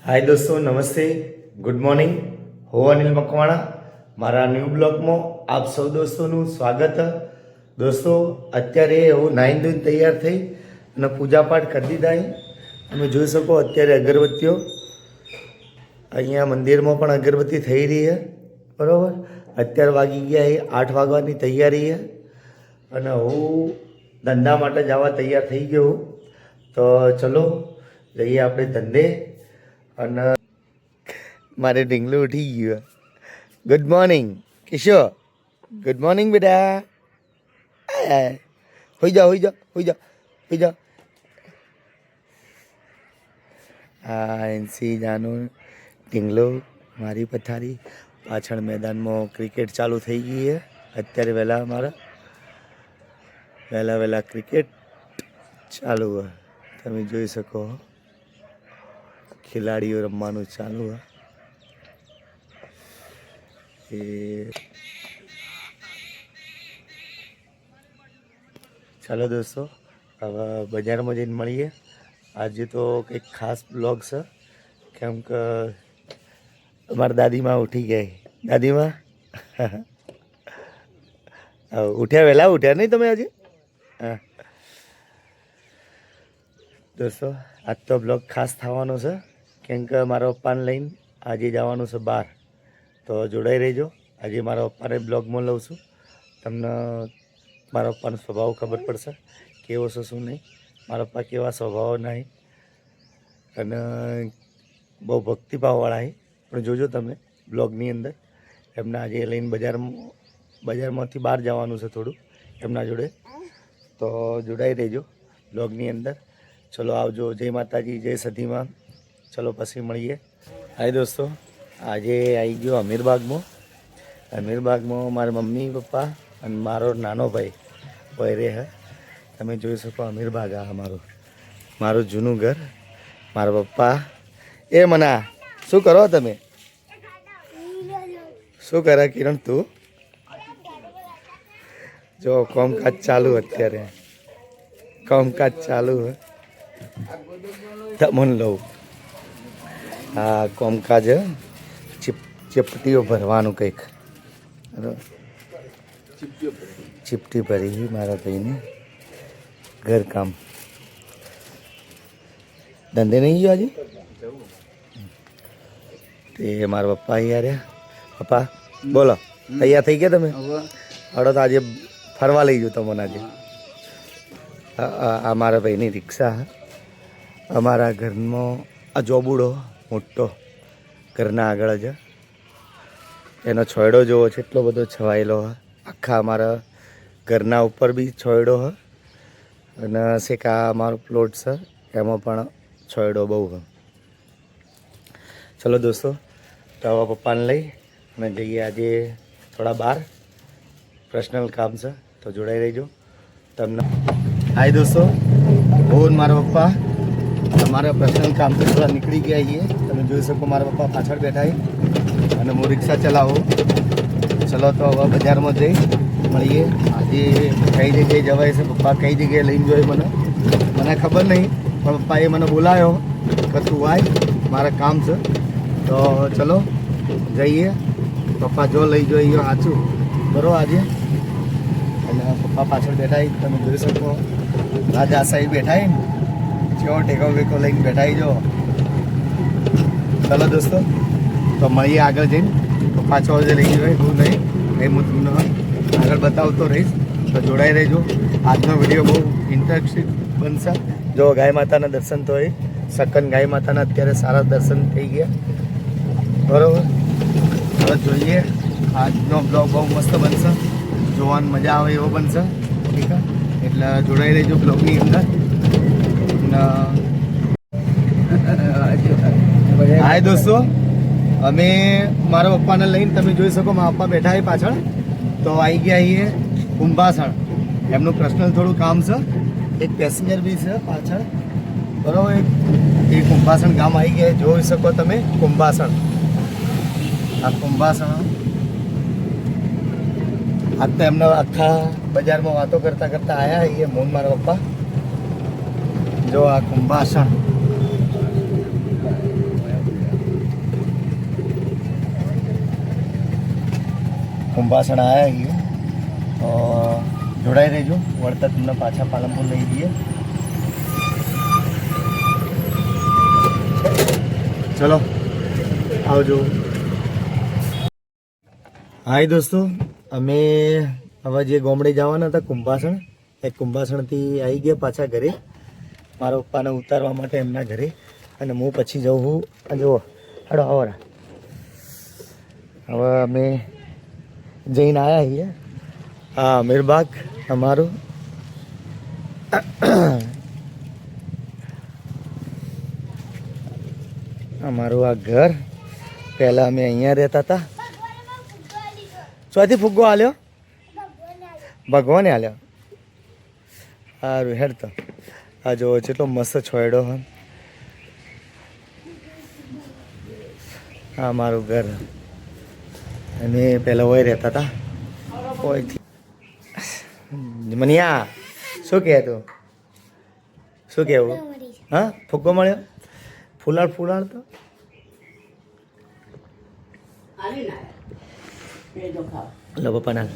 हाय दोस्तों, नमस्ते, good morning. हो अनिल मकवाणा मारा न्यू ब्लॉग में आप सौ दोस्तों स्वागत है। दोस्तों अत्यारे हूँ नाइन धोઈને तैयार थई અને પૂજા પાઠ કરી દીધા। તમે જોઈ શકો અત્યારે અગરબત્તીઓ અહીંયા મંદિરમાં પણ અગરબત્તી થઈ રહી છે, બરાબર। અત્યારે વાગી ગયા 8 વાગવાની તૈયારી છે અને હું ધંધા માટે જવા તૈયાર થઈ ગયો હું। તો ચલો જઈએ આપણે ધંધે। અને મારે ઢીંગલું ઉઠી ગયું। ગુડ મોર્નિંગ કિશો, ગુડ મોર્નિંગ બેટા। હોઈ જાઓ હોઈ જાઓ હોઈ જાઓ હોઈ જાઓ। આ એનસી જાનું ઢીંગલો મારી પથારી પાછળ મેદાનમાં ક્રિકેટ ચાલુ થઈ ગઈ છે। અત્યારે વહેલા ક્રિકેટ ચાલુ है। તમે જોઈ શકો खिलाड़ियों रमवानुं चालू है। चलो दोस्तों अब बजार में जईने मळीए। आज तो एक खास ब्लॉग है केम के अमार दादी माँ उठी गई। दादी माँ उठ्या वेला उठ्या नहीं तमे आज? हाँ दोस्तों आज तो ब्लॉग खास थवानो छे केम के मारा पप्पाने लईने आजे जवानुं छे बहार। तो जोड़ाई रहीजो। आजे मारा पप्पाने ब्लॉग में लઉં છું। तमने मारा पप्पानो स्वभाव खबर पड़शे केवो छे शुं नहीं। मारा पप्पा केवा स्वभाव नहीं अने बहु भक्तिभाववाळा है। पण जोजो तमे ब्लॉगनी अंदर एमने आजे लईने बजारमांथी बहार जवानुं छे थोडुं एमना जोड़े। तो जोड़ाई रहीजो ब्लॉगनी अंदर। चलो आवजो। जय माताजी, जय सती माँ। चलो पछी मळीए। हाय दोस्तों आजे आई गयो अमीरबाग में मारा मम्मी पप्पा और मारो नानो भाई वहीरे है। तमे जोई सको अमीरबाग आ मारो जूनू घर। मारा पप्पा ए मना शू करो तमे? शू करे किरण तू? जो कामकाज चालू अत्यारे कामकाज चालू है। तमन लो आ कामकाज चिपटीओ भरवानुं कंईक चिपटी भरी मारा भाई ने घर काम। धंधे नहीं गयो आज? ते मारा पप्पा अहींया रह्या। पप्पा बोलो तैयार थई गया तमे? हड़ो तो आज फरवा लई गयो तमने आज। अमारा भाईनी रिक्शा है। अमारा घर में आ जोबूड़ो मोटो घरना आगळ ज एनो छोयडो जोवो छे एटलो बधो छवायेलो है। आखा अमारा घरना उपर बी छोयडो है अने सेका अमारो प्लॉट छे एमां पण छोयडो बहु है। चलो दोस्तों तो हवे पप्पाने लई अने जईए आजे थोड़ा बहार पर्सनल काम छे। तो जोड़ाई रहीजो तमने। हाय दोस्तों और मारा पप्पा हमारा पर्सनल काम से थोड़ा निकली गया ये। તમે જોઈ શકો મારા પપ્પા પાછળ બેઠા છે અને હું રિક્ષા ચલાવું। ચલો તો હવે બજારમાં જઈ મળીએ। આજે કઈ જગ્યાએ જવાય છે પપ્પા કઈ જગ્યાએ લઈને જોઈએ મને ખબર નહીં પણ પપ્પાએ મને બોલાયો કે તું આય મારા કામ છે। તો ચલો જઈએ। પપ્પા જો લઈ જોઈએ સાચું બરો આજે। અને પપ્પા પાછળ બેઠા છે તમે જોઈ શકો। રાજા સાહેબ બેઠા છે जो टेको वेको लईने बैठा जो। चलो दोस्तों तो मळीए आगळ जईने। तो 5 वागे लई गयो हूँ नहीं ए हूँ तमने आगळ बतावतो रहीश। तो जोड़ाई रहीजो। आजनो विडियो बहुत इंटरेस्टिंग बनशे। जो गाय माताना दर्शन तो सकन गाय माताना अत्यारे सारा दर्शन थई गया बराबर। तो जोईए आजनो ब्लॉग बहुत मस्त बनशे जोवानी मजा आवे एवो बनशे। ठीक है एटले जोड़ाई रहीजो ब्लॉगनी अंदर। हाय दोस्तों अमे मारा पप्पा ने लईने तमे जोई सको मारा पप्पा बैठा है पाछळ। तो आई गया है कुंभासण एमनु पर्सनल थोड़ू काम छे। एक पेसेंजर भी छे पाछळ बराबर। एक कुंभासण गाम आई गया जोई सको तमे कुंभासण। आ कुंभासण आज तो एमने आखा बजार में वातो करता करता आया है ये मोहन मारा पप्पा। जो आ कुंभासण કુંભાસણ આવ્યા છીએ તો જોડાઈ રહેજો. વળતા તમને પાછા પાલનપુર લઈ જઈએ. ચલો આવજો. હાય દોસ્તો, અમે હવે જે ગામડે જવાના હતા કુંભાસણ, એ કુંભાસણથી આવી ગયા પાછા ઘરે મારા પપ્પાને ઉતારવા માટે એમના ઘરે. અને હું પછી જાઉં છું. જુઓ હાડો આવરા. હવે અમે જઈને આવ્યા છીએ. હા અમીરબાગ અમારું. અમારું આ ઘર. પહેલાં અમે અહીંયા રહેતા હતા. ચોથી ફુગ્ગો આલ્યો, ભગવાને આલ્યો. સારું હેડ તો. આ જો જેટલો મસ્ત છોયડો હોય. હા મારું ઘર. અમે પહેલાં હોય રહેતા હતા. ઓયથી મનિયા શું કહે તું? શું કહેવું? હા ફુગ્ગો મળ્યો. ફૂલાડ ફૂલાડ તો લો પપ્પાના.